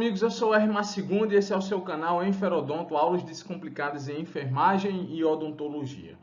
amigos, eu sou o R. Massegundi e esse é o seu canal Enferodonto, aulas descomplicadas em enfermagem e odontologia.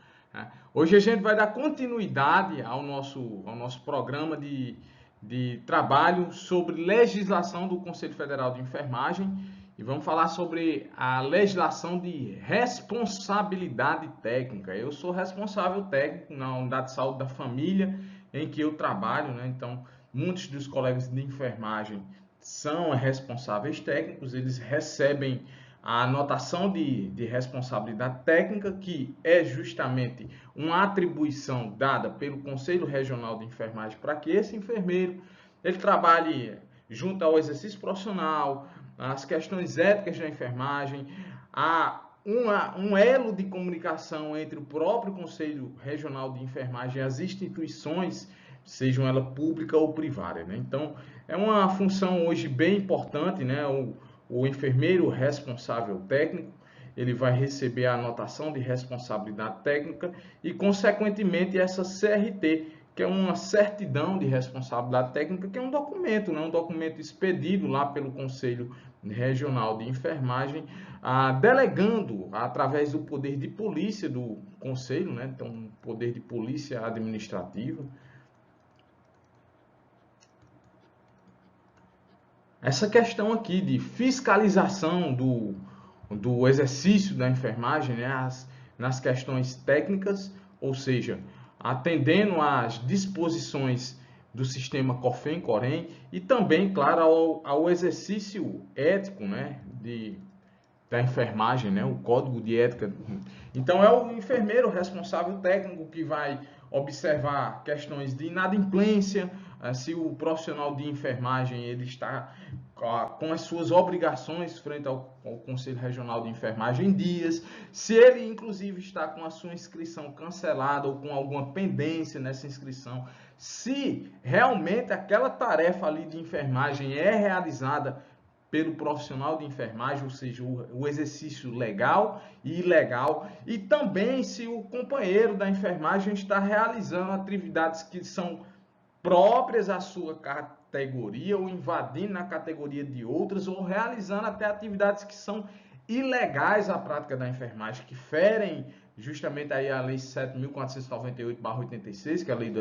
Hoje a gente vai dar continuidade ao nosso programa de trabalho sobre legislação do Conselho Federal de Enfermagem e vamos falar sobre a legislação de responsabilidade técnica. Eu sou responsável técnico na unidade de saúde da família em que eu trabalho, né? Então, muitos dos colegas de enfermagem são responsáveis técnicos, eles recebem a anotação de responsabilidade técnica, que é justamente uma atribuição dada pelo Conselho Regional de Enfermagem para que esse enfermeiro ele trabalhe junto ao exercício profissional, às questões éticas da enfermagem, a um elo de comunicação entre o próprio Conselho Regional de Enfermagem e as instituições, sejam elas públicas ou privadas, né? Então, é uma função hoje bem importante, né? O enfermeiro responsável técnico, ele vai receber a anotação de responsabilidade técnica e, consequentemente, essa CRT, que é uma certidão de responsabilidade técnica, que é um documento, né? Um documento expedido lá pelo Conselho Regional de Enfermagem, delegando, através do poder de polícia do Conselho, né? Então, poder de polícia administrativa, essa questão aqui de fiscalização do exercício da enfermagem, né, nas questões técnicas, ou seja, atendendo às disposições do sistema COFEM-COREM e também, claro, ao exercício ético, né, da enfermagem, né, o código de ética. Então, é o enfermeiro responsável técnico que vai observar questões de inadimplência, se o profissional de enfermagem ele está com as suas obrigações frente ao Conselho Regional de Enfermagem em dias, se ele inclusive está com a sua inscrição cancelada ou com alguma pendência nessa inscrição, se realmente aquela tarefa ali de enfermagem é realizada pelo profissional de enfermagem, ou seja, o exercício legal e ilegal, e também se o companheiro da enfermagem está realizando atividades que são próprias à sua categoria ou invadindo a categoria de outras ou realizando até atividades que são ilegais à prática da enfermagem, que ferem justamente aí a Lei 7.498/86, que é a Lei do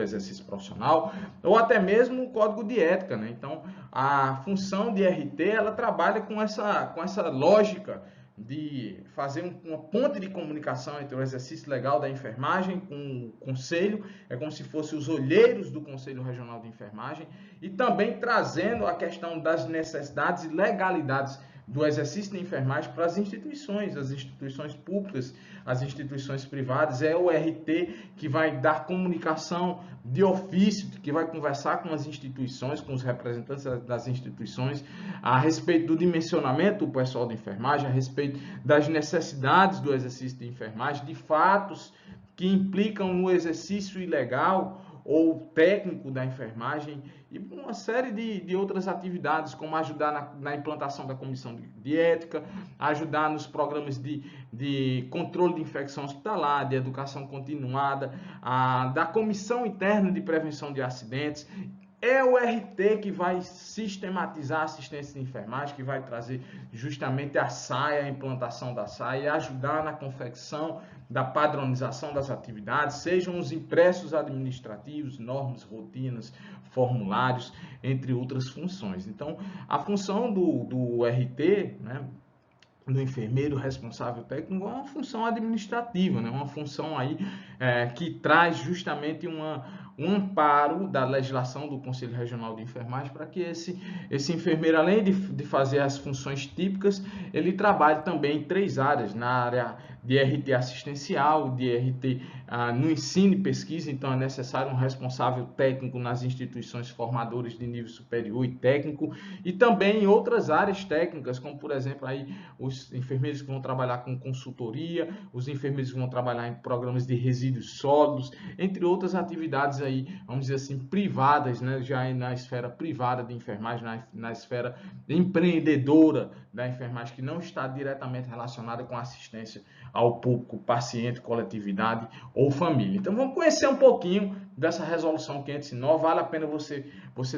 Exercício Profissional, ou até mesmo o Código de Ética, né? Então, a função de RT, ela trabalha com essa lógica de fazer uma ponte de comunicação entre o exercício legal da enfermagem com o Conselho, é como se fossem os olheiros do Conselho Regional de Enfermagem, e também trazendo a questão das necessidades e legalidades do exercício de enfermagem para as instituições públicas, as instituições privadas. É o RT que vai dar comunicação de ofício, que vai conversar com as instituições, com os representantes das instituições, a respeito do dimensionamento do pessoal de enfermagem, a respeito das necessidades do exercício de enfermagem, de fatos que implicam no exercício ilegal ou técnico da enfermagem e uma série de outras atividades, como ajudar na implantação da comissão de ética, ajudar nos programas de controle de infecção hospitalar, de educação continuada, da comissão interna de prevenção de acidentes. É o RT que vai sistematizar a assistência de enfermagem, que vai trazer justamente a SAI, a implantação da SAI, e ajudar na confecção da padronização das atividades, sejam os impressos administrativos, normas, rotinas, formulários, entre outras funções. Então, a função do RT, né, do enfermeiro responsável técnico, é uma função administrativa, né? Uma função aí que traz justamente um amparo da legislação do Conselho Regional de Enfermagem para que esse enfermeiro, além de fazer as funções típicas, ele trabalhe também em 3 áreas, na área de RT assistencial, de RT no ensino e pesquisa. Então é necessário um responsável técnico nas instituições formadoras de nível superior e técnico, e também em outras áreas técnicas, como por exemplo aí os enfermeiros que vão trabalhar com consultoria, os enfermeiros que vão trabalhar em programas de resíduos sólidos, entre outras atividades aí, vamos dizer assim, privadas, né? Já na esfera privada de enfermagem, na esfera empreendedora da enfermagem, que não está diretamente relacionada com a assistência ao público, paciente, coletividade ou família. Então vamos conhecer um pouquinho dessa resolução 509, vale a pena você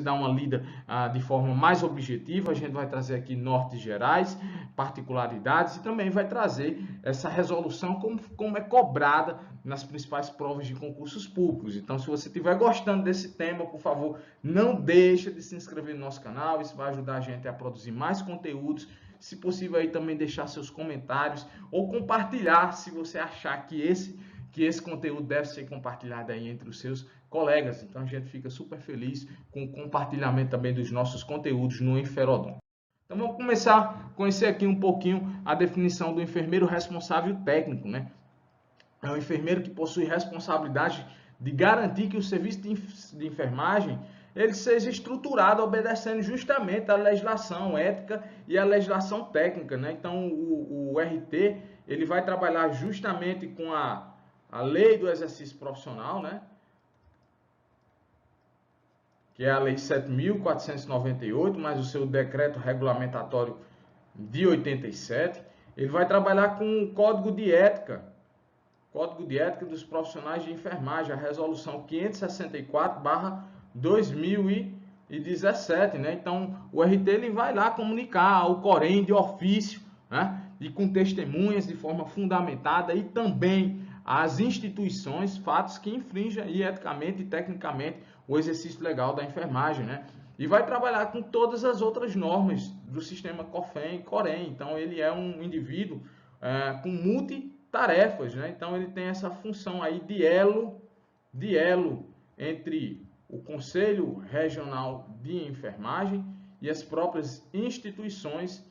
dar uma lida de forma mais objetiva. A gente vai trazer aqui nortes gerais, particularidades e também vai trazer essa resolução como é cobrada nas principais provas de concursos públicos. Então, se você estiver gostando desse tema, por favor, não deixe de se inscrever no nosso canal, isso vai ajudar a gente a produzir mais conteúdos. Se possível, aí também deixar seus comentários ou compartilhar se você achar que esse conteúdo deve ser compartilhado aí entre os seus colegas. Então, a gente fica super feliz com o compartilhamento também dos nossos conteúdos no Inferodon. Então, vamos começar a conhecer aqui um pouquinho a definição do enfermeiro responsável técnico, né? É um enfermeiro que possui responsabilidade de garantir que o serviço de enfermagem ele seja estruturado obedecendo justamente a legislação ética e a legislação técnica, né? Então, o RT ele vai trabalhar justamente com a lei do exercício profissional, né? Que é a lei 7.498, mais o seu decreto regulamentatório de 87. Ele vai trabalhar com o Código de Ética dos Profissionais de Enfermagem, a resolução 564/2017, né? Então, o RT ele vai lá comunicar ao Corém de ofício, né? E com testemunhas de forma fundamentada e também às instituições, fatos que infringem aí, eticamente e tecnicamente o exercício legal da enfermagem, né? E vai trabalhar com todas as outras normas do sistema COFEM e Corém. Então, ele é um indivíduo com multitarefas, né? Então, ele tem essa função aí de elo entre o Conselho Regional de Enfermagem e as próprias instituições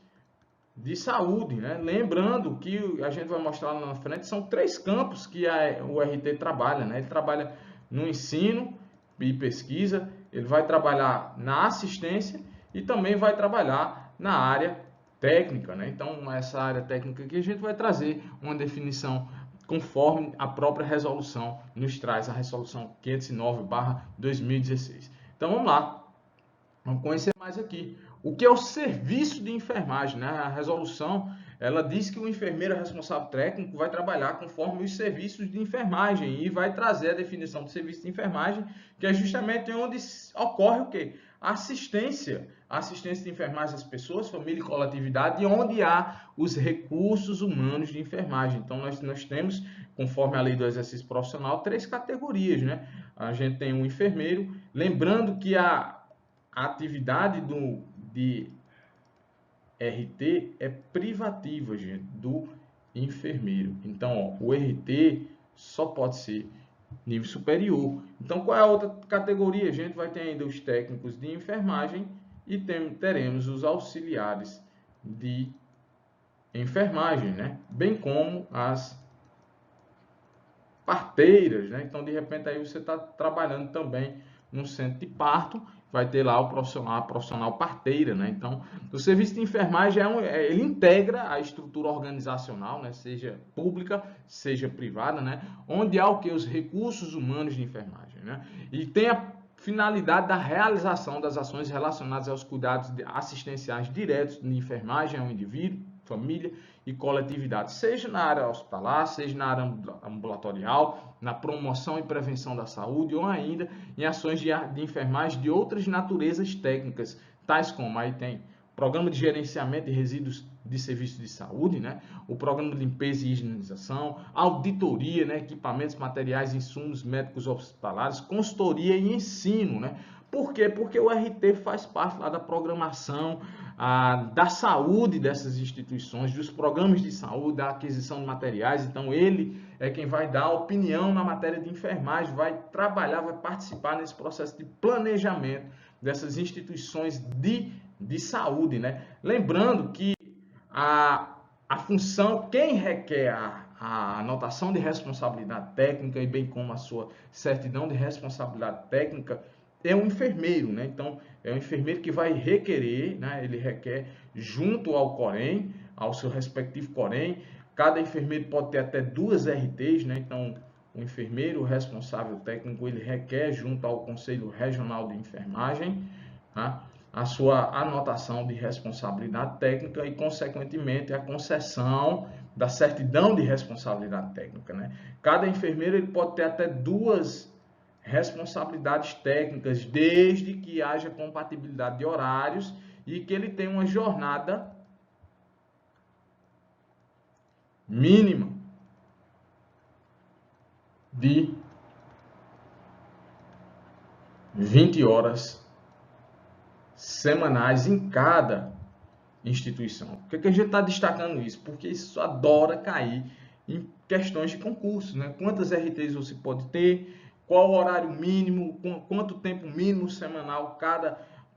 de saúde, né? Lembrando que a gente vai mostrar lá na frente, são 3 campos que o RT trabalha, né? Ele trabalha no ensino e pesquisa, ele vai trabalhar na assistência e também vai trabalhar na área técnica, né? Então, essa área técnica aqui a gente vai trazer uma definição conforme a própria resolução nos traz, a resolução 509/2016. Então, vamos lá. Vamos conhecer mais aqui. O que é o serviço de enfermagem, né? A resolução, ela diz que o enfermeiro responsável técnico vai trabalhar conforme os serviços de enfermagem e vai trazer a definição do serviço de enfermagem, que é justamente onde ocorre o quê? A assistência de enfermagem às pessoas, família e coletividade, e onde há os recursos humanos de enfermagem. Então, nós temos, conforme a lei do exercício profissional, 3 categorias, né? A gente tem um enfermeiro, lembrando que a atividade de RT é privativa, gente, do enfermeiro. Então, ó, o RT só pode ser nível superior. Então, qual é a outra categoria? A gente vai ter ainda os técnicos de enfermagem e teremos os auxiliares de enfermagem, né? Bem como as parteiras, né? Então, de repente, aí você está trabalhando também no centro de parto, vai ter lá a profissional parteira, né? Então, o serviço de enfermagem ele integra a estrutura organizacional, né? Seja pública, seja privada, né? Onde há o que? Os recursos humanos de enfermagem, né? E tem a finalidade da realização das ações relacionadas aos cuidados assistenciais diretos de enfermagem ao indivíduo, família e coletividade, seja na área hospitalar, seja na área ambulatorial, na promoção e prevenção da saúde ou ainda em ações de enfermagem de outras naturezas técnicas, tais como aí tem programa de gerenciamento de resíduos de serviço de saúde, né? O programa de limpeza e higienização, auditoria, né? Equipamentos, materiais, insumos médicos hospitalares, consultoria e ensino, né? Por quê? Porque o RT faz parte lá da programação da saúde dessas instituições, dos programas de saúde, da aquisição de materiais. Então, ele é quem vai dar opinião na matéria de enfermagem, vai trabalhar, vai participar nesse processo de planejamento dessas instituições de saúde, né? Lembrando que a função, quem requer a anotação de responsabilidade técnica e bem como a sua certidão de responsabilidade técnica é o enfermeiro, né? Então, é o enfermeiro que vai requerer, né? Ele requer junto ao Corém, ao seu respectivo Corém. Cada enfermeiro pode ter até 2 RTs, né? Então, o enfermeiro responsável técnico, ele requer junto ao Conselho Regional de Enfermagem, tá? A sua anotação de responsabilidade técnica e, consequentemente, a concessão da certidão de responsabilidade técnica, né? Cada enfermeiro ele pode ter até 2 responsabilidades técnicas, desde que haja compatibilidade de horários e que ele tenha uma jornada mínima de 20 horas semanais em cada instituição. Por que a gente está destacando isso? Porque isso adora cair em questões de concurso, né? Quantas RTs você pode ter, qual o horário mínimo, quanto tempo mínimo semanal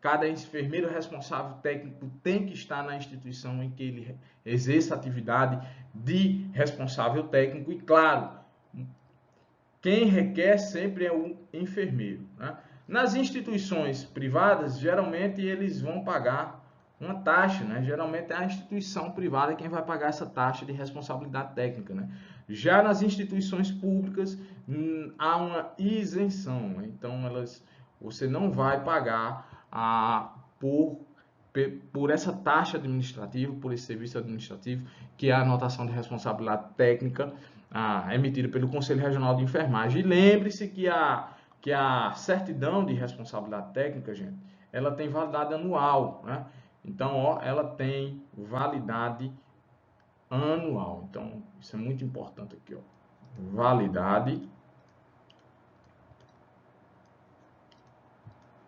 cada enfermeiro responsável técnico tem que estar na instituição em que ele exerça a atividade de responsável técnico. E claro, quem requer sempre é o enfermeiro, né? Nas instituições privadas, geralmente eles vão pagar uma taxa, né? Geralmente é a instituição privada quem vai pagar essa taxa de responsabilidade técnica, né? Já nas instituições públicas há uma isenção, né? Então você não vai pagar por essa taxa administrativa, por esse serviço administrativo, que é a anotação de responsabilidade técnica emitida pelo Conselho Regional de Enfermagem. E lembre-se que a certidão de responsabilidade técnica, gente, ela tem validade anual, né? Então, ó, ela tem validade anual. Então, isso é muito importante aqui, ó. Validade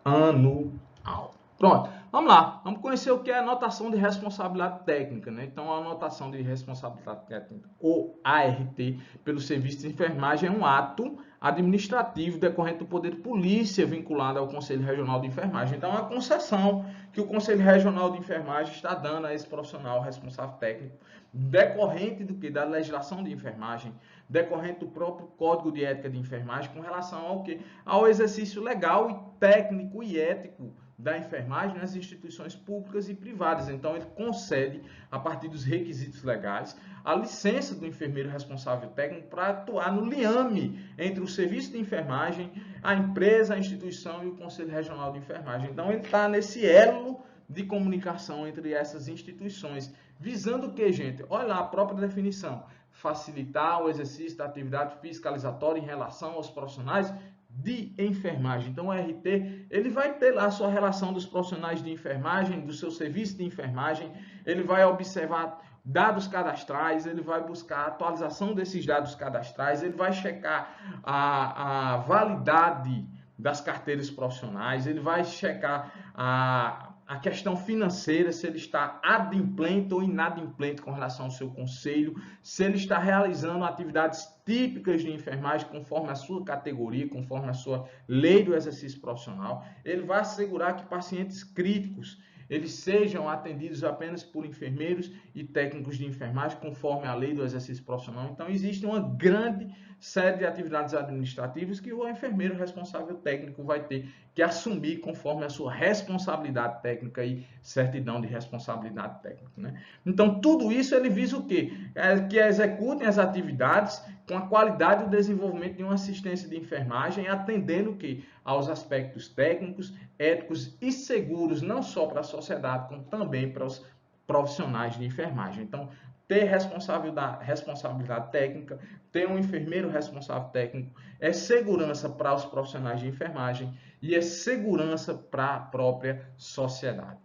anual. Pronto, vamos lá. Vamos conhecer o que é a anotação de responsabilidade técnica, né? Então, a anotação de responsabilidade técnica, ou ART, pelo serviço de enfermagem é um ato administrativo decorrente do poder de polícia vinculado ao Conselho Regional de Enfermagem. Então, é uma concessão que o Conselho Regional de Enfermagem está dando a esse profissional responsável técnico, decorrente do que? Da legislação de enfermagem, decorrente do próprio Código de Ética de Enfermagem, com relação ao que? Ao exercício legal e técnico e ético da enfermagem nas instituições públicas e privadas. Então, ele concede, a partir dos requisitos legais, a licença do enfermeiro responsável técnico para atuar no liame entre o serviço de enfermagem, a empresa, a instituição e o Conselho Regional de Enfermagem. Então, ele está nesse elo de comunicação entre essas instituições, visando o que, gente? Olha lá a própria definição: facilitar o exercício da atividade fiscalizatória em relação aos profissionais de enfermagem. Então, o RT, ele vai ter lá a sua relação dos profissionais de enfermagem, do seu serviço de enfermagem, ele vai observar dados cadastrais, ele vai buscar a atualização desses dados cadastrais, ele vai checar a validade das carteiras profissionais, ele vai checar a questão financeira, se ele está adimplente ou inadimplente com relação ao seu conselho, se ele está realizando atividades típicas de enfermagem conforme a sua categoria, conforme a sua lei do exercício profissional. Ele vai assegurar que pacientes críticos eles sejam atendidos apenas por enfermeiros e técnicos de enfermagem, conforme a lei do exercício profissional. Então, existe uma grande série de atividades administrativas que o enfermeiro responsável técnico vai ter que assumir conforme a sua responsabilidade técnica e certidão de responsabilidade técnica, né? Então, tudo isso ele visa o quê? Que executem as atividades com a qualidade e o desenvolvimento de uma assistência de enfermagem, atendendo o quê? Aos aspectos técnicos, éticos e seguros, não só para a sociedade, como também para os profissionais de enfermagem. Então, ter responsabilidade técnica, ter um enfermeiro responsável técnico, é segurança para os profissionais de enfermagem e é segurança para a própria sociedade.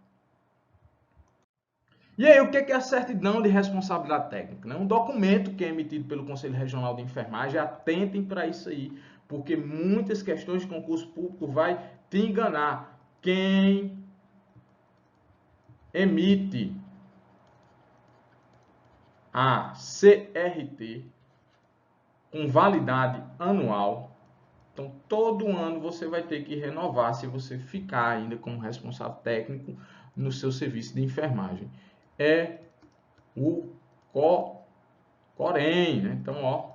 E aí, o que é a certidão de responsabilidade técnica? Um documento que é emitido pelo Conselho Regional de Enfermagem. Atentem para isso aí, porque muitas questões de concurso público vai te enganar. Quem emite a CRT com validade anual, então todo ano você vai ter que renovar se você ficar ainda como responsável técnico no seu serviço de enfermagem. É o COREN, né? Então, ó,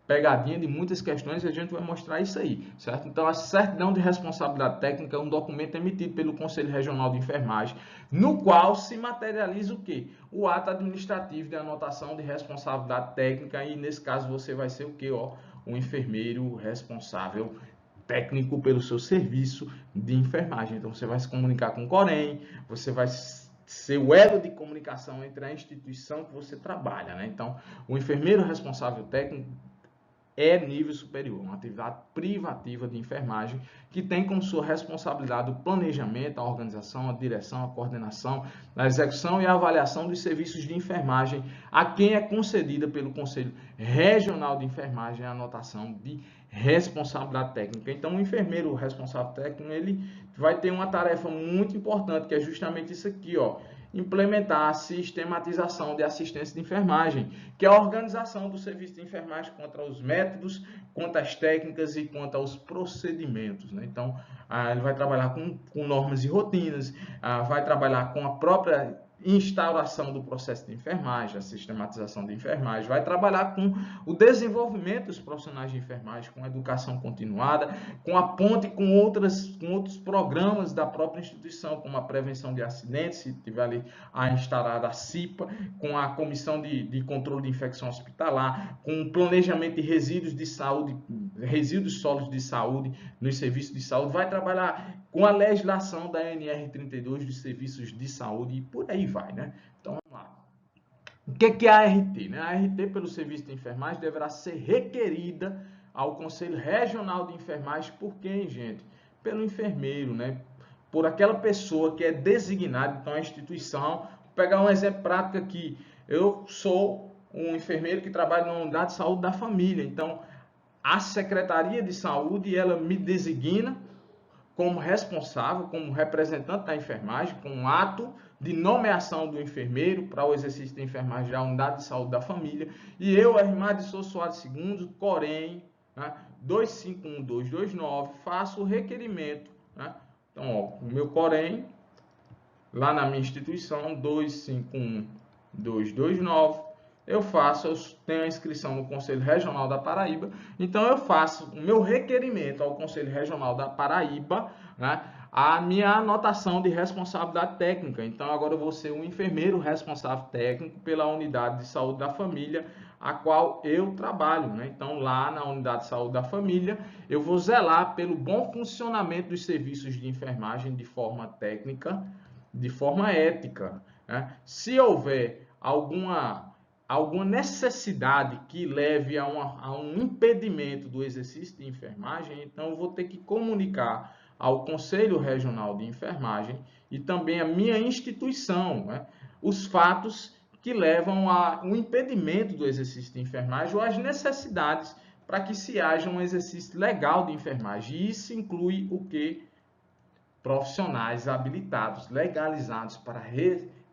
pegadinha de muitas questões e a gente vai mostrar isso aí, certo? Então, a certidão de responsabilidade técnica é um documento emitido pelo Conselho Regional de Enfermagem, no qual se materializa o quê? O ato administrativo de anotação de responsabilidade técnica, e nesse caso você vai ser o quê? Ó, o enfermeiro responsável técnico pelo seu serviço de enfermagem. Então, você vai se comunicar com o COREN, você vai ser o elo de comunicação entre a instituição que você trabalha, né? Então, o enfermeiro responsável técnico é nível superior, uma atividade privativa de enfermagem que tem como sua responsabilidade o planejamento, a organização, a direção, a coordenação, a execução e a avaliação dos serviços de enfermagem a quem é concedida pelo Conselho Regional de Enfermagem a anotação de responsabilidade técnica. Então, o enfermeiro responsável técnico, ele vai ter uma tarefa muito importante, que é justamente isso aqui, ó, implementar a sistematização de assistência de enfermagem, que é a organização do serviço de enfermagem quanto aos métodos, quanto às técnicas e quanto aos procedimentos, né? Então, ele vai trabalhar com normas e rotinas, vai trabalhar com a própria instauração do processo de enfermagem, a sistematização de enfermagem, vai trabalhar com o desenvolvimento dos profissionais de enfermagem, com a educação continuada, com a ponte com outros programas da própria instituição, como a prevenção de acidentes, se tiver ali a instalada a CIPA, com a comissão de controle de infecção hospitalar, com o planejamento de resíduos de saúde, resíduos sólidos de saúde nos serviços de saúde, vai trabalhar com a legislação da NR32 dos serviços de saúde e por aí vai, né? Então, vamos lá. O que é a ART? Né? A ART, pelo serviço de enfermagem, deverá ser requerida ao Conselho Regional de Enfermagem por quem, gente? Pelo enfermeiro, né? Por aquela pessoa que é designada, então a instituição. Vou pegar um exemplo prático aqui. Eu sou um enfermeiro que trabalha na unidade de saúde da família, então a Secretaria de Saúde, ela me designa como responsável, como representante da enfermagem, com um ato de nomeação do enfermeiro para o exercício de enfermagem da unidade de saúde da família, e eu, Hermar de Souza Soares II, Corém, né, 251229, faço o requerimento, né? Então, ó, o meu Corém, lá na minha instituição, 251229, eu tenho a inscrição no Conselho Regional da Paraíba, então eu faço o meu requerimento ao Conselho Regional da Paraíba, né, a minha anotação de responsabilidade técnica. Então agora eu vou ser um enfermeiro responsável técnico pela unidade de saúde da família, a qual eu trabalho, né? Então lá na unidade de saúde da família, eu vou zelar pelo bom funcionamento dos serviços de enfermagem de forma técnica, de forma ética, né? Se houver alguma necessidade que leve a um impedimento do exercício de enfermagem, então eu vou ter que comunicar ao Conselho Regional de Enfermagem e também à minha instituição, né, os fatos que levam a um impedimento do exercício de enfermagem ou as necessidades para que se haja um exercício legal de enfermagem. E isso inclui o que? Profissionais habilitados, legalizados para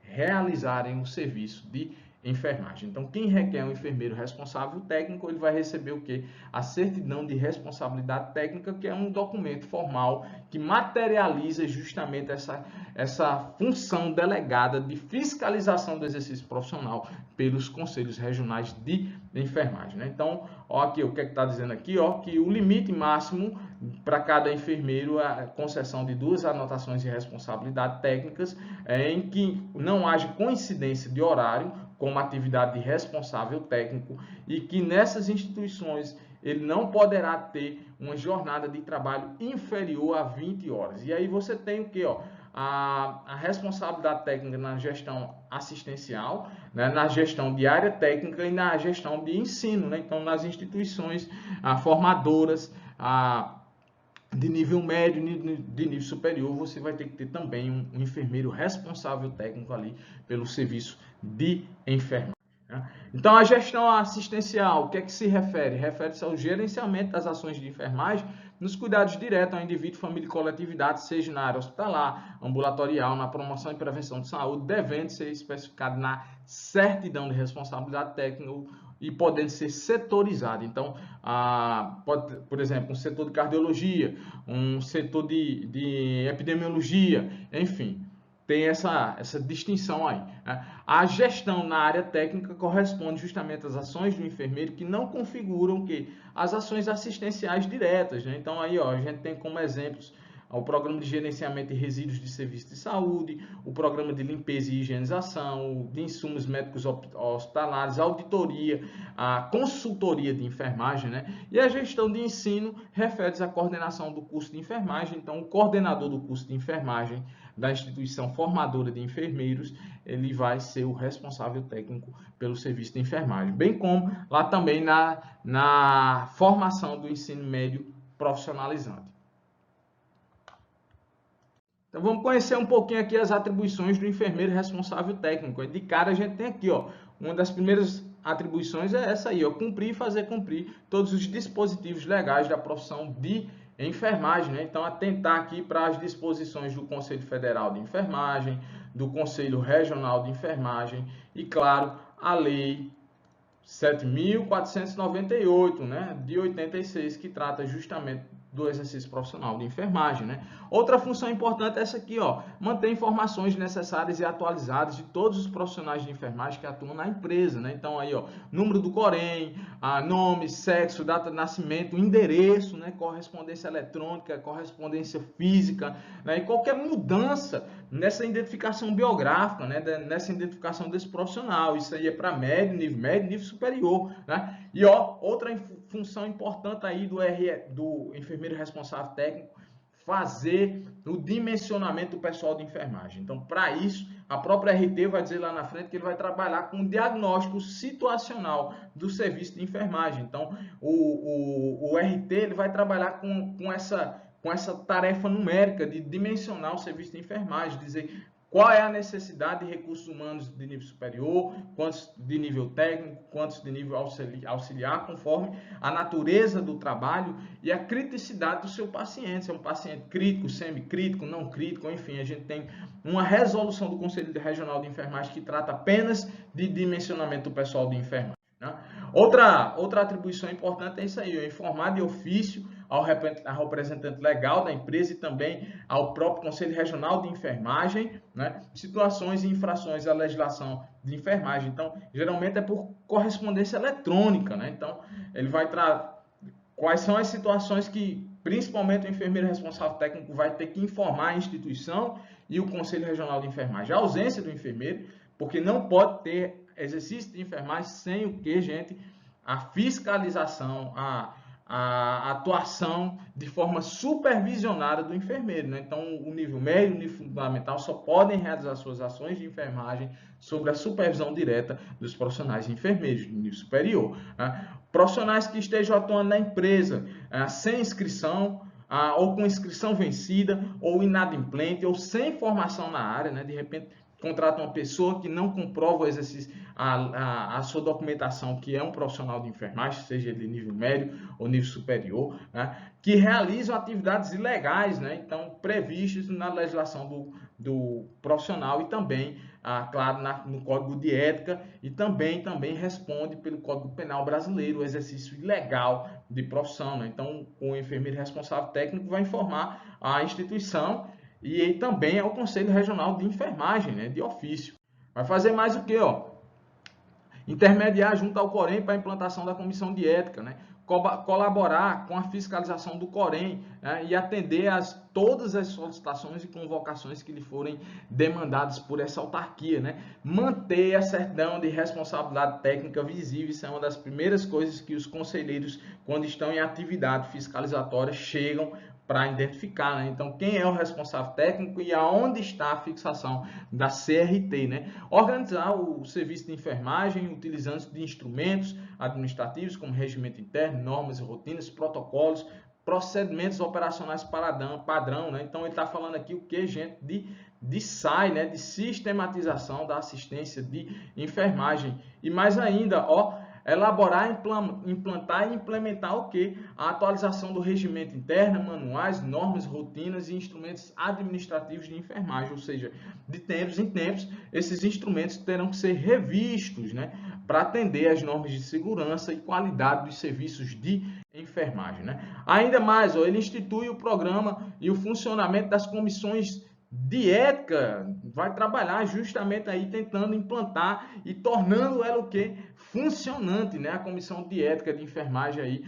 realizarem o serviço de enfermagem. Então, quem requer um enfermeiro responsável técnico, ele vai receber o quê? A certidão de responsabilidade técnica, que é um documento formal que materializa justamente essa função delegada de fiscalização do exercício profissional pelos conselhos regionais de enfermagem, né? Então, ó, aqui o que está dizendo aqui, ó, que o limite máximo para cada enfermeiro, a concessão de 2 anotações de responsabilidade técnicas, em que não haja coincidência de horário como atividade de responsável técnico e que nessas instituições ele não poderá ter uma jornada de trabalho inferior a 20 horas. E aí você tem o que? A responsabilidade técnica na gestão assistencial, né, na gestão de área técnica e na gestão de ensino, né? Então, nas instituições formadoras, de nível médio, de nível superior, você vai ter que ter também um enfermeiro responsável técnico ali pelo serviço de enfermagem, né? Então, a gestão assistencial, o que é que se refere? Refere-se ao gerenciamento das ações de enfermagem nos cuidados diretos ao indivíduo, família e coletividade, seja na área hospitalar, ambulatorial, na promoção e prevenção de saúde, devendo ser especificado na certidão de responsabilidade técnica e podendo ser setorizado. Então, pode, por exemplo, um setor de cardiologia, um setor de epidemiologia, enfim, tem essa distinção aí, né? A gestão na área técnica corresponde justamente às ações do enfermeiro que não configuram as ações assistenciais diretas, né? Então, aí, ó, a gente tem como exemplos o programa de gerenciamento de resíduos de serviço de saúde, o programa de limpeza e higienização, de insumos médicos hospitalares, auditoria, a consultoria de enfermagem, né? E a gestão de ensino refere-se à coordenação do curso de enfermagem. Então, o coordenador do curso de enfermagem da instituição formadora de enfermeiros, ele vai ser o responsável técnico pelo serviço de enfermagem, bem como lá também na formação do ensino médio profissionalizante. Então vamos conhecer um pouquinho aqui as atribuições do enfermeiro responsável técnico. De cara a gente tem aqui, ó, uma das primeiras atribuições é essa aí, ó, cumprir e fazer cumprir todos os dispositivos legais da profissão de enfermagem, né? Então atentar aqui para as disposições do Conselho Federal de Enfermagem, do Conselho Regional de Enfermagem e, claro, a Lei 7.498, né, de 86, que trata justamente do exercício profissional de enfermagem, né? Outra função importante é essa aqui, ó, manter informações necessárias e atualizadas de todos os profissionais de enfermagem que atuam na empresa, né? Então aí, ó, número do Corém, nome, sexo, data de nascimento, endereço, né, correspondência eletrônica, correspondência física, né? E qualquer mudança nessa identificação biográfica, né, nessa identificação desse profissional, isso aí é para médio, nível superior, né? E ó, outra função importante aí do enfermeiro responsável técnico, fazer o dimensionamento do pessoal de enfermagem. Então, para isso, a própria RT vai dizer lá na frente que ele vai trabalhar com o diagnóstico situacional do serviço de enfermagem. Então, o RT ele vai trabalhar com essa tarefa numérica de dimensionar o serviço de enfermagem, dizer qual é a necessidade de recursos humanos de nível superior, quantos de nível técnico, quantos de nível auxiliar, conforme a natureza do trabalho e a criticidade do seu paciente. Se é um paciente crítico, semicrítico, não crítico, enfim, a gente tem uma resolução do Conselho Regional de Enfermagem que trata apenas de dimensionamento do pessoal de enfermagem, né? Outra atribuição importante é isso aí, informar de ofício ao representante legal da empresa e também ao próprio Conselho Regional de Enfermagem, né, situações e infrações à legislação de enfermagem. Então, geralmente é por correspondência eletrônica, né? Então, ele vai tratar quais são as situações que, principalmente, o enfermeiro responsável técnico vai ter que informar a instituição e o Conselho Regional de Enfermagem. A ausência do enfermeiro, porque não pode ter exercício de enfermagem sem o que, gente? A fiscalização, a atuação de forma supervisionada do enfermeiro, né? Então, o nível médio e o nível fundamental só podem realizar suas ações de enfermagem sob a supervisão direta dos profissionais de enfermeiros do nível superior, né? Profissionais que estejam atuando na empresa sem inscrição, ou com inscrição vencida, ou inadimplente, ou sem formação na área, né? De repente, contrata uma pessoa que não comprova o exercício, a sua documentação, que é um profissional de enfermagem, seja de nível médio ou nível superior, né, que realizam atividades ilegais, né, então previstas na legislação do profissional e também, claro, no Código de Ética, e também responde pelo Código Penal brasileiro o exercício ilegal de profissão, né? Então, o enfermeiro responsável técnico vai informar a instituição e também ao Conselho Regional de Enfermagem, né, de ofício. Vai fazer mais o que, ó? Intermediar junto ao Corém para a implantação da comissão de ética, né? Colaborar com a fiscalização do Corém, né? E atender todas as solicitações e convocações que lhe forem demandadas por essa autarquia, né? Manter a certidão de responsabilidade técnica visível, isso é uma das primeiras coisas que os conselheiros, quando estão em atividade fiscalizatória, chegam para identificar, né? Então, quem é o responsável técnico e aonde está a fixação da CRT, né? Organizar o serviço de enfermagem utilizando de instrumentos administrativos como regimento interno, normas e rotinas, protocolos, procedimentos operacionais padrão, né? Então, ele está falando aqui o que, gente, de SAI, né? De sistematização da assistência de enfermagem. E mais ainda, ó, elaborar, implantar e implementar o que? A atualização do regimento interno, manuais, normas, rotinas e instrumentos administrativos de enfermagem, ou seja, de tempos em tempos, esses instrumentos terão que ser revistos, né, para atender às normas de segurança e qualidade dos serviços de enfermagem, né? Ainda mais, ó, ele institui o programa e o funcionamento das comissões de ética vai trabalhar justamente aí tentando implantar e tornando ela o quê? Funcionante, né? A comissão de ética de enfermagem aí,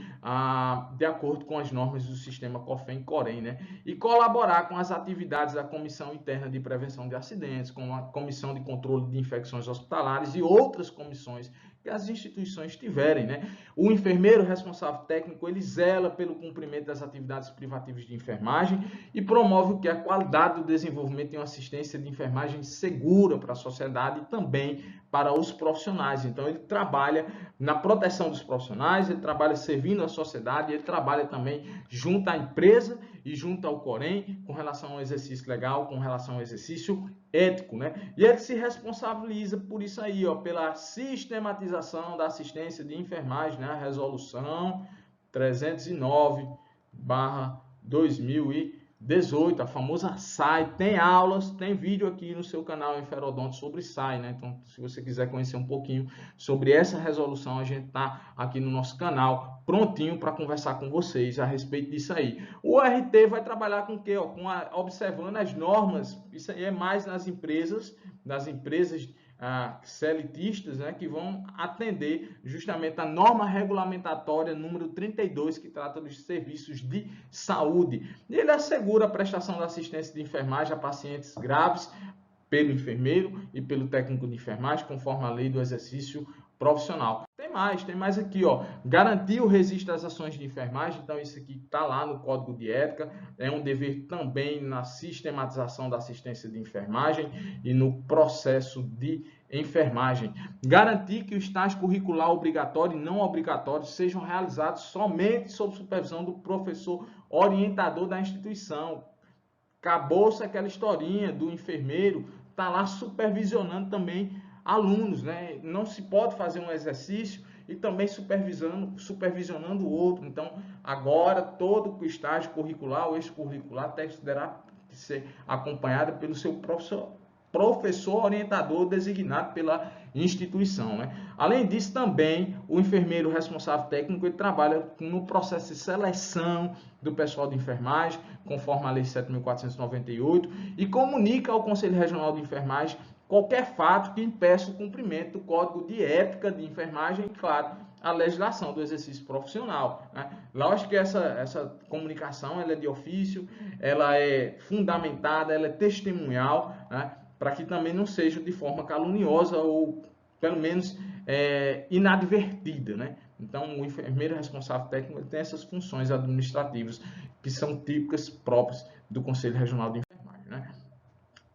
de acordo com as normas do sistema COFEN-COREN, né? E colaborar com as atividades da Comissão Interna de Prevenção de Acidentes, com a Comissão de Controle de Infecções Hospitalares e outras comissões que as instituições tiverem, né? O enfermeiro responsável técnico, ele zela pelo cumprimento das atividades privativas de enfermagem e promove o que? A qualidade do desenvolvimento e uma assistência de enfermagem segura para a sociedade e também para os profissionais. Então, ele trabalha na proteção dos profissionais, ele trabalha servindo a sociedade, ele trabalha também junto à empresa e junto ao COREN com relação ao exercício legal, com relação ao exercício ético, né? E ele se responsabiliza por isso aí, ó, pela sistematização da assistência de enfermagem, né? A resolução 309/2018, a famosa SAI. Tem aulas, tem vídeo aqui no seu canal Enferodonto sobre SAI, né? Então, se você quiser conhecer um pouquinho sobre essa resolução, a gente tá aqui no nosso canal prontinho para conversar com vocês a respeito disso aí. O RT vai trabalhar com o quê? Observando as normas. Isso aí é mais nas empresas CLTistas, né, que vão atender justamente a norma regulamentatória número 32, que trata dos serviços de saúde. E ele assegura a prestação da assistência de enfermagem a pacientes graves pelo enfermeiro e pelo técnico de enfermagem, conforme a lei do exercício profissional. Tem mais aqui, ó. Garantir o registro das ações de enfermagem. Então, isso aqui está lá no Código de Ética. É um dever também na sistematização da assistência de enfermagem e no processo de enfermagem. Garantir que o estágio curricular obrigatório e não obrigatório sejam realizados somente sob supervisão do professor orientador da instituição. Acabou-se aquela historinha do enfermeiro tá lá supervisionando também alunos, né? Não se pode fazer um exercício e também supervisionando o outro. Então, agora todo o estágio curricular ou extracurricular terá que ser acompanhado pelo seu professor orientador designado pela instituição, né? Além disso, também o enfermeiro responsável técnico ele trabalha no processo de seleção do pessoal de enfermagem, conforme a Lei 7.498, e comunica ao Conselho Regional de Enfermagem qualquer fato que impeça o cumprimento do Código de Ética de Enfermagem e, claro, a legislação do exercício profissional, né? Lógico que essa comunicação ela é de ofício, ela é fundamentada, ela é testemunhal, né? Para que também não seja de forma caluniosa ou, pelo menos, inadvertida, né? Então, o enfermeiro responsável técnico tem essas funções administrativas que são típicas próprias do Conselho Regional de Enfermagem, né?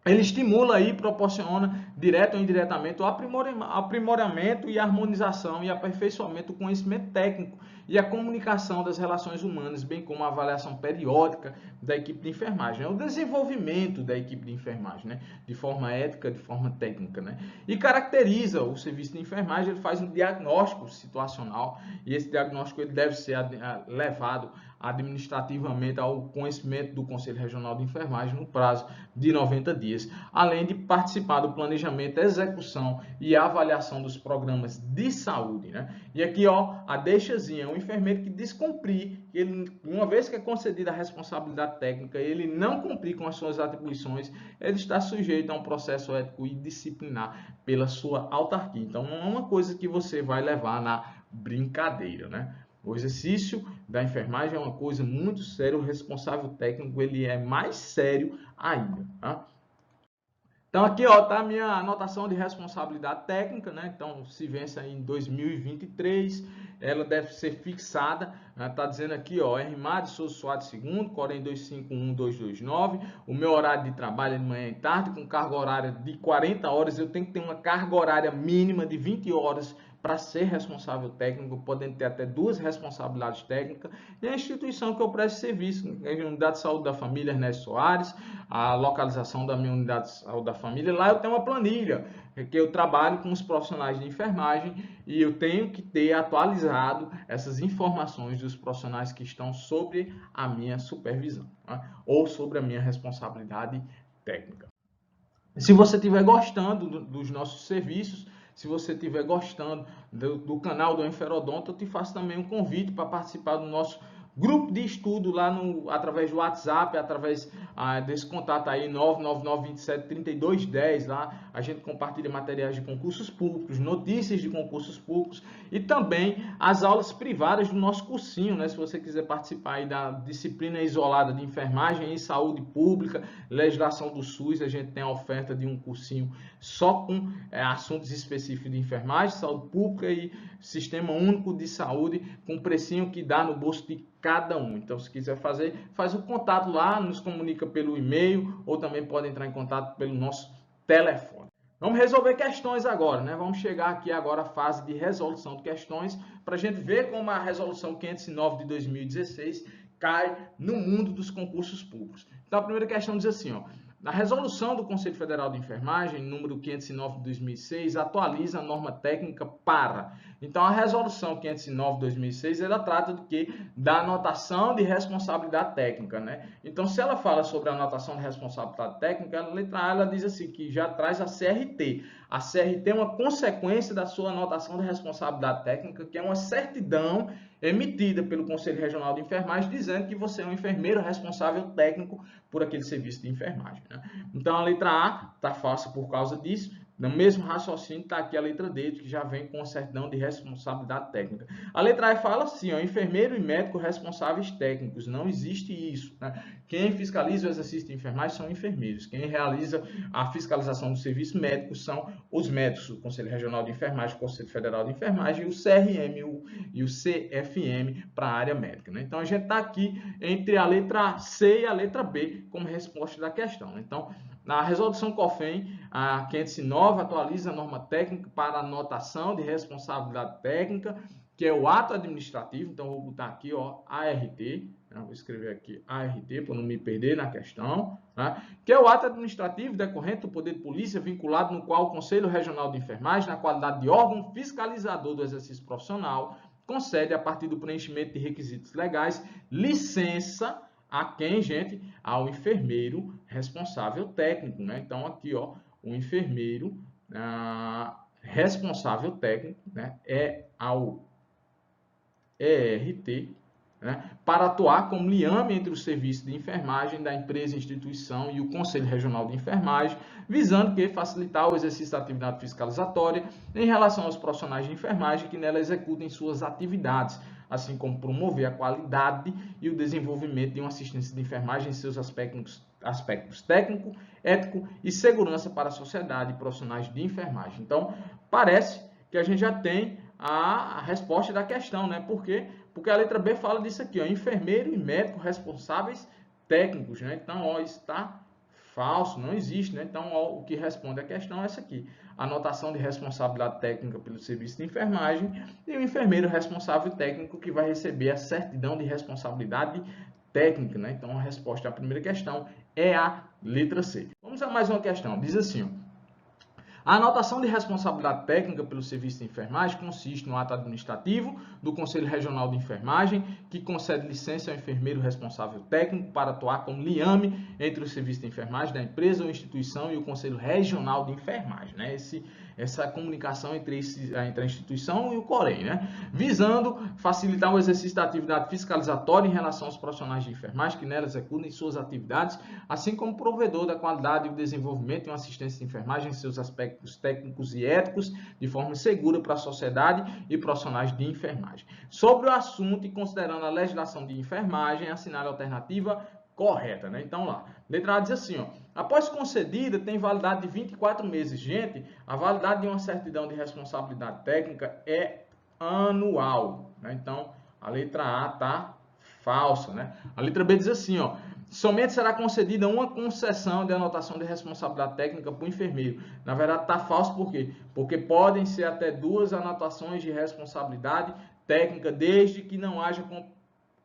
Ele estimula e proporciona, direto ou indiretamente, o aprimoramento e harmonização e aperfeiçoamento do conhecimento técnico e a comunicação das relações humanas, bem como a avaliação periódica da equipe de enfermagem, o desenvolvimento da equipe de enfermagem, né? De forma ética, de forma técnica, né? E caracteriza o serviço de enfermagem, ele faz um diagnóstico situacional e esse diagnóstico ele deve ser levado administrativamente ao conhecimento do Conselho Regional de Enfermagem no prazo de 90 dias, além de participar do planejamento, execução e avaliação dos programas de saúde, né? E aqui, ó, a deixazinha, o enfermeiro que descumprir, ele, uma vez que é concedida a responsabilidade técnica, ele não cumprir com as suas atribuições, ele está sujeito a um processo ético e disciplinar pela sua autarquia. Então, não é uma coisa que você vai levar na brincadeira, né? O exercício da enfermagem é uma coisa muito séria, o responsável técnico ele é mais sério ainda, tá? Então aqui ó, tá a minha anotação de responsabilidade técnica, né? Então se vence aí em 2023, ela deve ser fixada, né? Tá dizendo aqui ó, Hermado Souza Soares II, Corém 251229, o meu horário de trabalho é de manhã e tarde, com carga horária de 40 horas, eu tenho que ter uma carga horária mínima de 20 horas para ser responsável técnico, podendo ter até 2 responsabilidades técnicas, e a instituição que eu presto serviço, a Unidade de Saúde da Família Ernesto Soares, a localização da minha Unidade de Saúde da Família, lá eu tenho uma planilha, que eu trabalho com os profissionais de enfermagem, e eu tenho que ter atualizado essas informações dos profissionais que estão sobre a minha supervisão, né? Ou sobre a minha responsabilidade técnica. Se você estiver gostando dos nossos serviços, se você estiver gostando do canal do Enferodonto, eu te faço também um convite para participar do nosso grupo de estudo lá através do WhatsApp, através desse contato aí, 999273210, lá a gente compartilha materiais de concursos públicos, notícias de concursos públicos e também as aulas privadas do nosso cursinho, né? Se você quiser participar aí da disciplina isolada de enfermagem e saúde pública, legislação do SUS, a gente tem a oferta de um cursinho só com assuntos específicos de enfermagem, saúde pública e sistema único de saúde, com precinho que dá no bolso de cada um. Então, se quiser fazer, faz o contato lá, nos comunica pelo e-mail ou também pode entrar em contato pelo nosso telefone. Vamos resolver questões agora, né? Vamos chegar aqui agora à fase de resolução de questões para a gente ver como a resolução 509 de 2016 cai no mundo dos concursos públicos. Então, a primeira questão diz assim, ó: na resolução do Conselho Federal de Enfermagem, número 509 de 2006, atualiza a norma técnica para... Então, a resolução 509 de 2006, ela trata do que? Da anotação de responsabilidade técnica, né? Então, se ela fala sobre a anotação de responsabilidade técnica, a letra A, ela diz assim, que já traz a CRT. A CRT é uma consequência da sua anotação de responsabilidade técnica, que é uma certidão emitida pelo Conselho Regional de Enfermagem, dizendo que você é um enfermeiro responsável técnico por aquele serviço de enfermagem, né? Então, a letra A está fácil por causa disso. No mesmo raciocínio está aqui a letra D, que já vem com a certidão de responsabilidade técnica. A letra E fala assim, ó: enfermeiro e médico responsáveis técnicos. Não existe isso, né? Quem fiscaliza o exercício de enfermagem são enfermeiros. Quem realiza a fiscalização do serviço médico são os médicos, o Conselho Regional de Enfermagem, o Conselho Federal de Enfermagem e o CRM e o CFM para a área médica, né? Então, a gente está aqui entre a letra C e a letra B como resposta da questão, né? Então, na resolução COFEM, a 509 atualiza a norma técnica para anotação de responsabilidade técnica, que é o ato administrativo. Então, vou botar aqui, ó, ART, né? Vou escrever aqui ART para não me perder na questão, né? Que é o ato administrativo decorrente do poder de polícia vinculado no qual o Conselho Regional de Enfermagem, na qualidade de órgão fiscalizador do exercício profissional, concede, a partir do preenchimento de requisitos legais, licença a quem, gente? Ao enfermeiro responsável técnico, né? Então, aqui, ó, o enfermeiro responsável técnico, né, é ao ERT, né, para atuar como liame entre o serviço de enfermagem da empresa, instituição e o Conselho Regional de Enfermagem, visando que facilitar o exercício da atividade fiscalizatória em relação aos profissionais de enfermagem que nela executem suas atividades, assim como promover a qualidade e o desenvolvimento de uma assistência de enfermagem em seus aspectos técnico, ético e segurança para a sociedade e profissionais de enfermagem. Então, parece que a gente já tem a resposta da questão, né? Por quê? Porque a letra B fala disso aqui, ó: enfermeiro e médico responsáveis técnicos, né? Então, ó, está falso, não existe, né? Então, ó, o que responde a questão é essa aqui: anotação de responsabilidade técnica pelo serviço de enfermagem e o enfermeiro responsável técnico que vai receber a certidão de responsabilidade técnica, né? Então, a resposta à primeira questão é a letra C. Vamos a mais uma questão. Diz assim, ó: a anotação de responsabilidade técnica pelo serviço de enfermagem consiste no ato administrativo do Conselho Regional de Enfermagem, que concede licença ao enfermeiro responsável técnico para atuar como liame entre o serviço de enfermagem da empresa ou instituição e o Conselho Regional de Enfermagem, né? Essa comunicação entre a instituição e o COREN, né? Visando facilitar o exercício da atividade fiscalizatória em relação aos profissionais de enfermagem que nela executem suas atividades, assim como provedor da qualidade e o desenvolvimento de uma assistência de enfermagem em seus aspectos técnicos e éticos, de forma segura para a sociedade e profissionais de enfermagem. Sobre o assunto e considerando a legislação de enfermagem, assinale a alternativa correta, né? Então, lá, letra A diz assim, ó: após concedida, tem validade de 24 meses. Gente, a validade de uma certidão de responsabilidade técnica é anual, né? Então, a letra A tá falsa, né? A letra B diz assim, ó: somente será concedida uma concessão de anotação de responsabilidade técnica para o enfermeiro. Na verdade, está falso por quê? Porque podem ser até 2 anotações de responsabilidade técnica, desde que não haja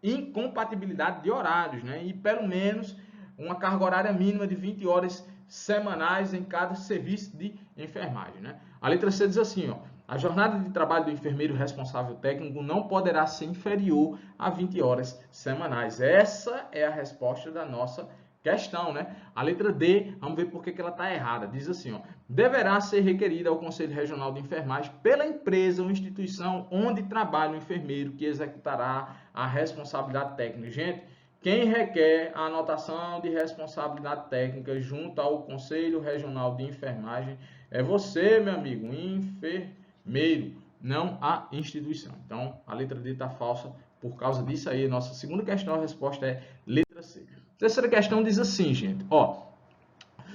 incompatibilidade de horários, né? E pelo menos uma carga horária mínima de 20 horas semanais em cada serviço de enfermagem, né? A letra C diz assim, ó: a jornada de trabalho do enfermeiro responsável técnico não poderá ser inferior a 20 horas semanais. Essa é a resposta da nossa questão, né? A letra D, vamos ver por que ela está errada. Diz assim, ó, deverá ser requerida ao Conselho Regional de Enfermagem pela empresa ou instituição onde trabalha o enfermeiro que executará a responsabilidade técnica. Gente, quem requer a anotação de responsabilidade técnica junto ao Conselho Regional de Enfermagem é você, meu amigo, enfermeiro, não a instituição. Então, a letra D está falsa por causa disso aí. Nossa segunda questão, a resposta é letra C. Terceira questão diz assim, gente, ó,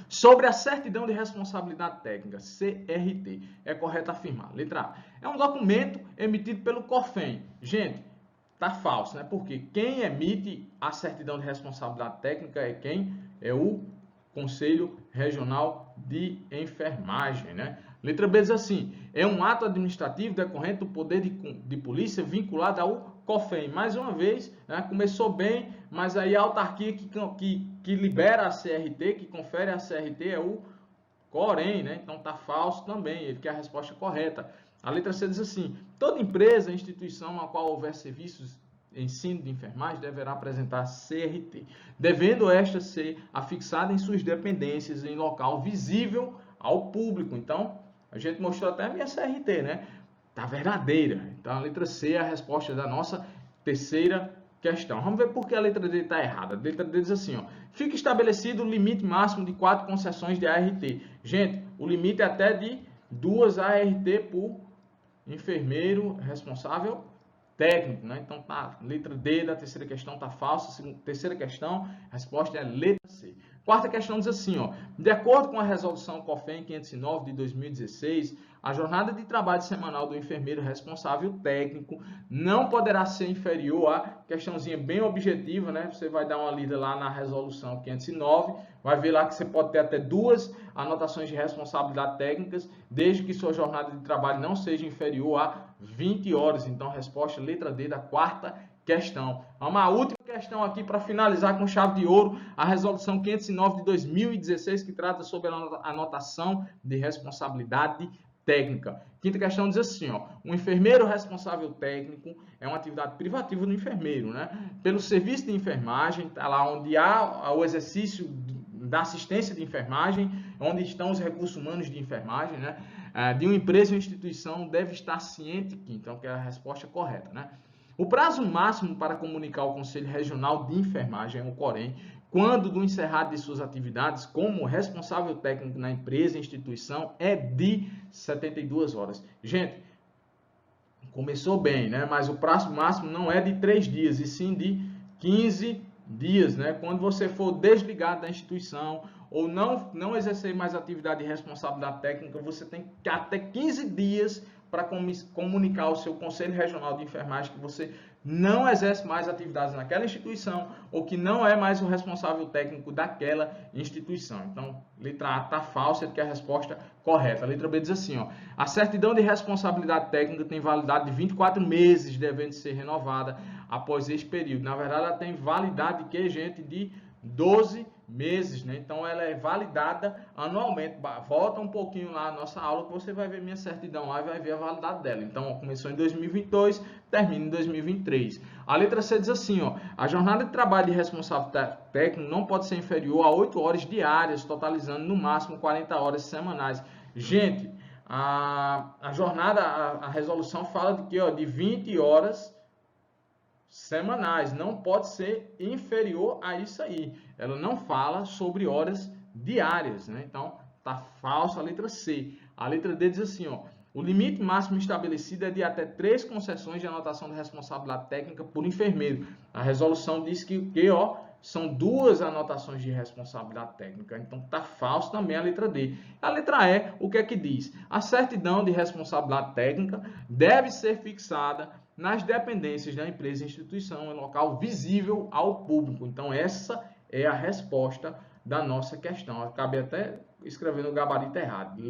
sobre a certidão de responsabilidade técnica, CRT, é correto afirmar. Letra A, é um documento emitido pelo COFEM. Gente, tá falso, né? Porque quem emite a certidão de responsabilidade técnica é quem? É o Conselho Regional de Enfermagem, né? Letra B diz assim, é um ato administrativo decorrente do poder de polícia vinculado ao COFEM. Mais uma vez, né, começou bem, mas aí a autarquia que libera a CRT, que confere a CRT é o COREN, né? Então tá falso também, ele quer a resposta correta. A letra C diz assim, toda empresa, instituição na qual houver serviços ensino de enfermagem deverá apresentar CRT, devendo esta ser afixada em suas dependências em local visível ao público. Então, a gente mostrou até a minha CRT, né? Tá verdadeira. Então, a letra C é a resposta da nossa terceira questão. Vamos ver por que a letra D está errada. A letra D diz assim, ó, fica estabelecido o limite máximo de 4 concessões de ART. Gente, o limite é até de 2 ART por enfermeiro responsável técnico, né? Então, tá, letra D da terceira questão tá falsa. Terceira questão, a resposta é letra C. Quarta questão diz assim, ó, de acordo com a resolução COFEM 509 de 2016, a jornada de trabalho semanal do enfermeiro responsável técnico não poderá ser inferior a, questãozinha bem objetiva, né? Você vai dar uma lida lá na resolução 509, vai ver lá que você pode ter até 2 anotações de responsabilidade técnicas, desde que sua jornada de trabalho não seja inferior a 20 horas. Então, resposta letra D da quarta questão. Vamos à última questão aqui para finalizar com chave de ouro, a resolução 509 de 2016, que trata sobre a anotação de responsabilidade técnica. Quinta questão diz assim, ó, o enfermeiro responsável técnico é uma atividade privativa do enfermeiro, né? Pelo serviço de enfermagem, tá lá onde há o exercício da assistência de enfermagem, onde estão os recursos humanos de enfermagem, né? De uma empresa ou instituição deve estar ciente que, então, que é a resposta correta, né? O prazo máximo para comunicar ao Conselho Regional de Enfermagem, o COREN, quando do encerrado de suas atividades como responsável técnico na empresa, instituição, é de 72 horas. Gente, começou bem, né? Mas o prazo máximo não é de 3 dias, e sim de 15 dias, né? Quando você for desligado da instituição ou não exercer mais atividade de responsabilidade técnica, você tem até 15 dias para comunicar ao seu Conselho Regional de Enfermagem que você não exerce mais atividades naquela instituição ou que não é mais o responsável técnico daquela instituição. Então, letra A está falsa, que é a resposta correta. A letra B diz assim, ó, a certidão de responsabilidade técnica tem validade de 24 meses, devendo ser renovada após esse período. Na verdade, ela tem validade de 12 meses, né? Então ela é validada anualmente. Volta um pouquinho lá na nossa aula que você vai ver minha certidão lá e vai ver a validade dela. Então, ó, começou em 2022, termina em 2023. A letra C diz assim, ó, a jornada de trabalho de responsável técnico não pode ser inferior a 8 horas diárias, totalizando no máximo 40 horas semanais. Gente, a jornada, a resolução fala de que, ó, de 20 horas semanais, não pode ser inferior a isso aí. Ela não fala sobre horas diárias, né? Então, tá falsa a letra C. A letra D diz assim, ó, o limite máximo estabelecido é de até 3 concessões de anotação de responsabilidade técnica por enfermeiro. A resolução diz que ó, são 2 anotações de responsabilidade técnica. Então, tá falso também a letra D. A letra E, o que é que diz? A certidão de responsabilidade técnica deve ser fixada nas dependências da empresa e instituição em local visível ao público. Então, essa é a resposta da nossa questão. Eu acabei até escrevendo o gabarito errado.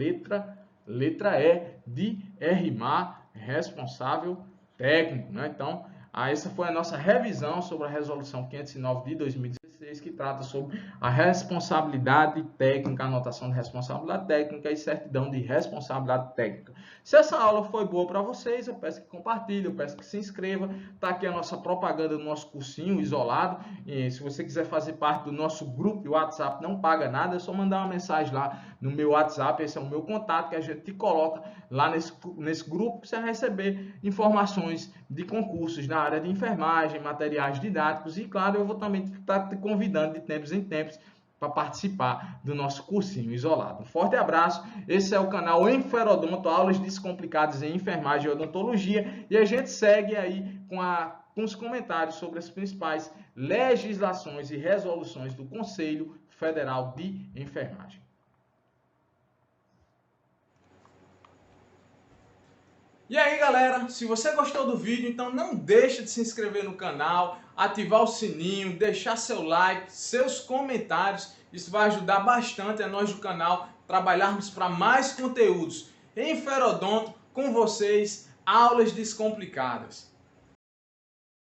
Letra E de RMAR, responsável técnico, né? Então, essa foi a nossa revisão sobre a resolução 509 de 2016. 16, que trata sobre a responsabilidade técnica, anotação de responsabilidade técnica e certidão de responsabilidade técnica. Se essa aula foi boa para vocês, eu peço que compartilhe, eu peço que se inscreva. Está aqui a nossa propaganda do nosso cursinho isolado. E se você quiser fazer parte do nosso grupo de WhatsApp, não paga nada, é só mandar uma mensagem lá no meu WhatsApp, esse é o meu contato, que a gente te coloca lá nesse grupo, para você receber informações de concursos na área de enfermagem, materiais didáticos, e claro, eu vou também estar te convidando de tempos em tempos para participar do nosso cursinho isolado. Um forte abraço, esse é o canal Enferodonto, aulas descomplicadas em enfermagem e odontologia, e a gente segue aí com os comentários sobre as principais legislações e resoluções do Conselho Federal de Enfermagem. E aí galera, se você gostou do vídeo, então não deixa de se inscrever no canal, ativar o sininho, deixar seu like, seus comentários. Isso vai ajudar bastante a nós do canal trabalharmos para mais conteúdos em Enferodonto com vocês, aulas descomplicadas.